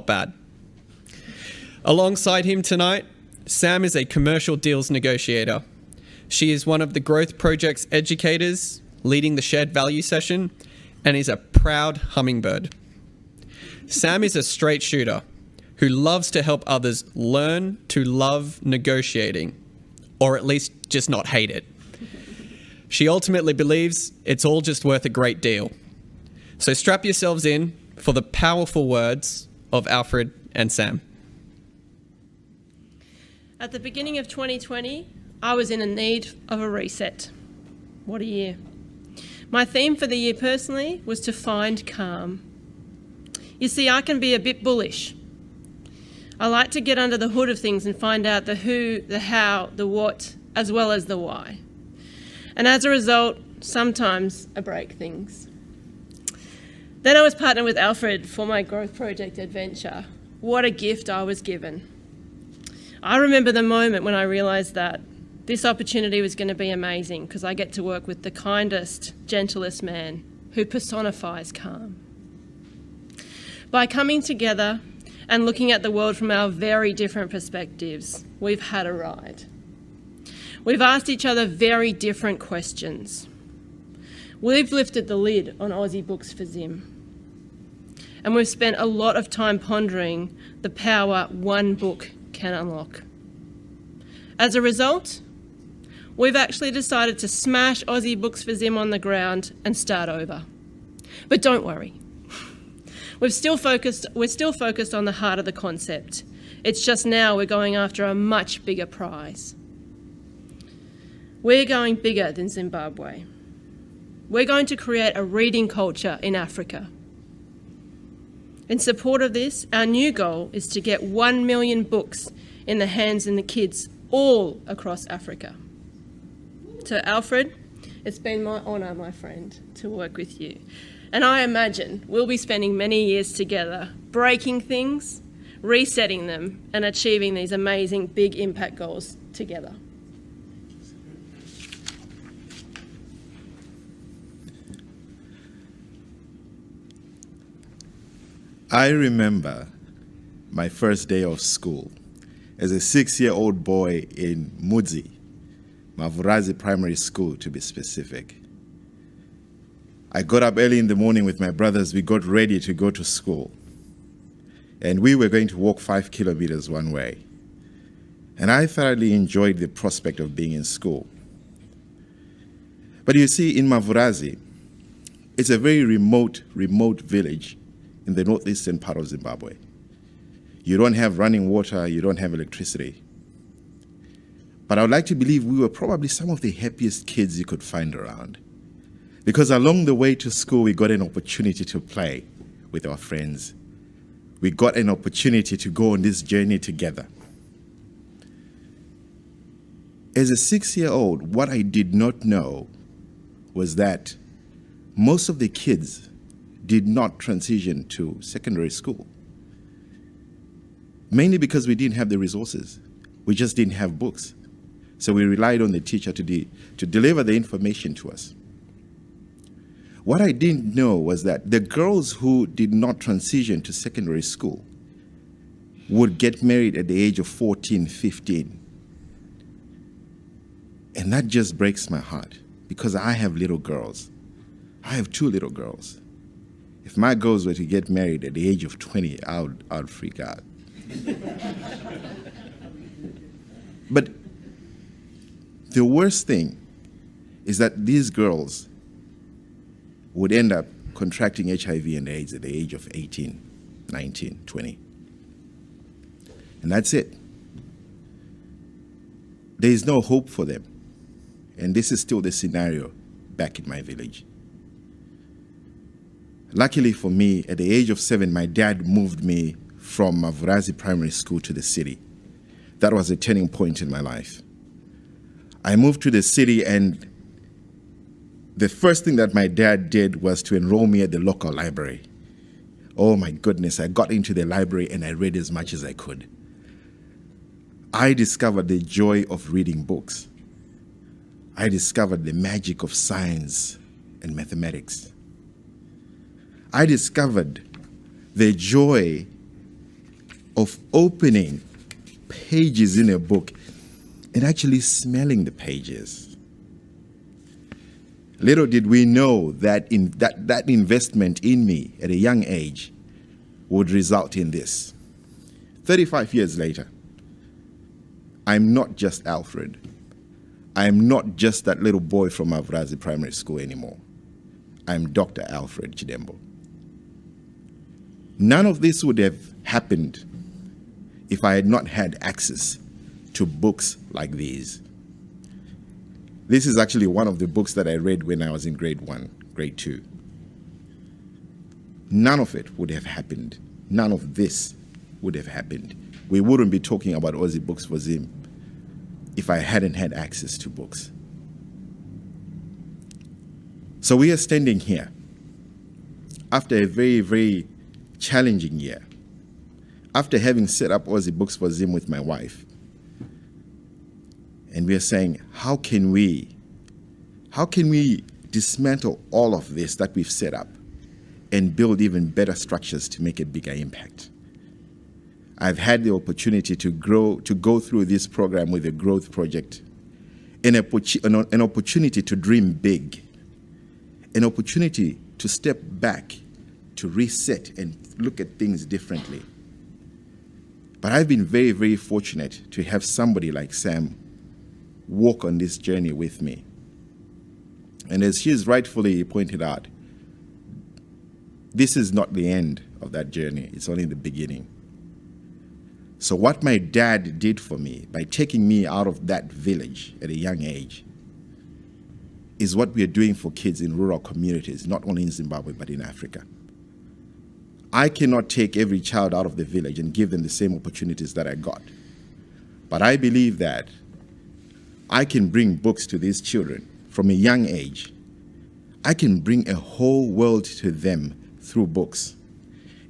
bad. Alongside him tonight, Sam is a commercial deals negotiator. She is one of the Growth Project's educators, leading the shared value session, and is a proud hummingbird. Sam is a straight shooter who loves to help others learn to love negotiating, or at least just not hate it. She ultimately believes it's all just worth a great deal. So strap yourselves in for the powerful words of Alfred and Sam. At the beginning of 2020, I was in need of a reset. What a year. My theme for the year personally was to find calm. You see, I can be a bit bullish. I like to get under the hood of things and find out the who, the how, the what, as well as the why. And as a result, sometimes I break things. Then I was partnered with Alfred for my Growth Project adventure. What a gift I was given. I remember the moment when I realised that this opportunity was going to be amazing because I get to work with the kindest, gentlest man who personifies calm. By coming together and looking at the world from our very different perspectives, we've had a ride. We've asked each other very different questions. We've lifted the lid on Aussie Books for Zim. And we've spent a lot of time pondering the power one book can unlock. As a result, we've actually decided to smash Aussie Books for Zim on the ground and start over. But don't worry. We're still focused on the heart of the concept. It's just now we're going after a much bigger prize. We're going bigger than Zimbabwe. We're going to create a reading culture in Africa. In support of this, our new goal is to get 1 million books in the hands of the kids all across Africa. So Alfred, it's been my honour, my friend, to work with you. And I imagine we'll be spending many years together, breaking things, resetting them, and achieving these amazing big impact goals together. I remember my first day of school as a 6-year-old boy in Mudzi, Mavurazi Primary School to be specific. I got up early in the morning with my brothers. We got ready to go to school. And we were going to walk 5 kilometers one way. And I thoroughly enjoyed the prospect of being in school. But you see, in Mavurazi, it's a very remote village in the northeastern part of Zimbabwe. You don't have running water, you don't have electricity. But I would like to believe we were probably some of the happiest kids you could find around. Because along the way to school, we got an opportunity to play with our friends. We got an opportunity to go on this journey together. As a 6-year-old, what I did not know was that most of the kids did not transition to secondary school. Mainly because we didn't have the resources. We just didn't have books. So we relied on the teacher to deliver the information to us. What I didn't know was that the girls who did not transition to secondary school would get married at the age of 14, 15. And that just breaks my heart because I have little girls. I have 2 little girls. If my girls were to get married at the age of 20, I would freak out. But the worst thing is that these girls would end up contracting HIV and AIDS at the age of 18, 19, 20. And that's it. There is no hope for them. And this is still the scenario back in my village. Luckily for me, at the age of 7, my dad moved me from Mavurazi Primary School to the city. That was a turning point in my life. I moved to the city, and the first thing that my dad did was to enroll me at the local library. Oh my goodness, I got into the library and I read as much as I could. I discovered the joy of reading books. I discovered the magic of science and mathematics. I discovered the joy of opening pages in a book and actually smelling the pages. Little did we know that that investment in me at a young age would result in this. 35 years later, I'm not just Alfred. I'm not just that little boy from Avrazi Primary School anymore. I'm Dr. Alfred Chidembo. None of this would have happened if I had not had access to books like these. This is actually one of the books that I read when I was in grade 1, grade 2. None of it would have happened. None of this would have happened. We wouldn't be talking about Aussie Books for Zim if I hadn't had access to books. So we are standing here after a very, very challenging year, after having set up Aussie Books for Zim with my wife. And we are saying, how can we dismantle all of this that we've set up and build even better structures to make a bigger impact? I've had the opportunity to go through this program with a growth project, an opportunity to dream big, an opportunity to step back, to reset and look at things differently. But I've been very, very fortunate to have somebody like Sam walk on this journey with me. And as she's rightfully pointed out, this is not the end of that journey. It's only the beginning. So what my dad did for me by taking me out of that village at a young age is what we are doing for kids in rural communities, not only in Zimbabwe, but in Africa. I cannot take every child out of the village and give them the same opportunities that I got. But I believe that I can bring books to these children from a young age. I can bring a whole world to them through books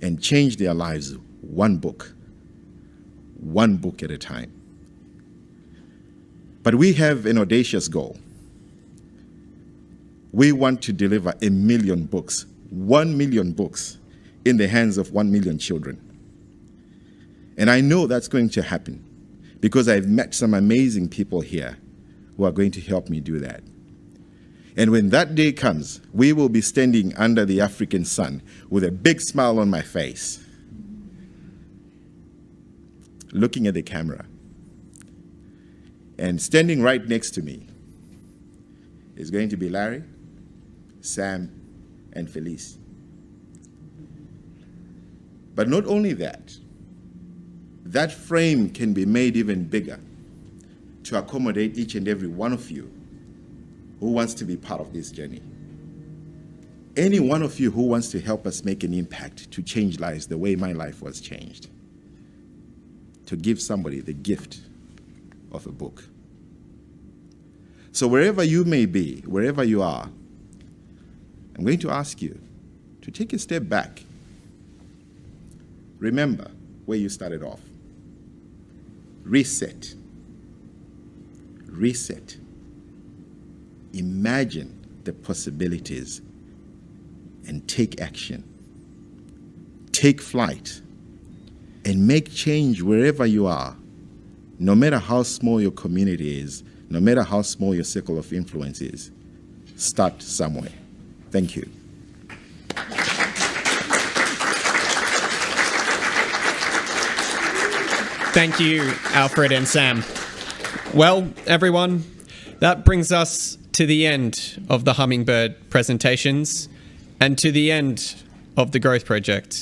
and change their lives one book at a time. But we have an audacious goal. We want to deliver 1 million books, 1 million books in the hands of 1 million children. And I know that's going to happen because I've met some amazing people here who are going to help me do that. And when that day comes, we will be standing under the African sun with a big smile on my face, looking at the camera. And standing right next to me is going to be Larry, Sam, and Felice. But not only that, that frame can be made even bigger to accommodate each and every one of you who wants to be part of this journey. Any one of you who wants to help us make an impact to change lives the way my life was changed. To give somebody the gift of a book. So wherever you may be, wherever you are, I'm going to ask you to take a step back. Remember where you started off. Reset. Reset. Imagine the possibilities and take action. Take flight and make change wherever you are. No matter how small your community is, no matter how small your circle of influence is, start somewhere. Thank you. Thank you, Alfred and Sam. Well, everyone, that brings us to the end of the Hummingbird presentations and to the end of the Growth Project.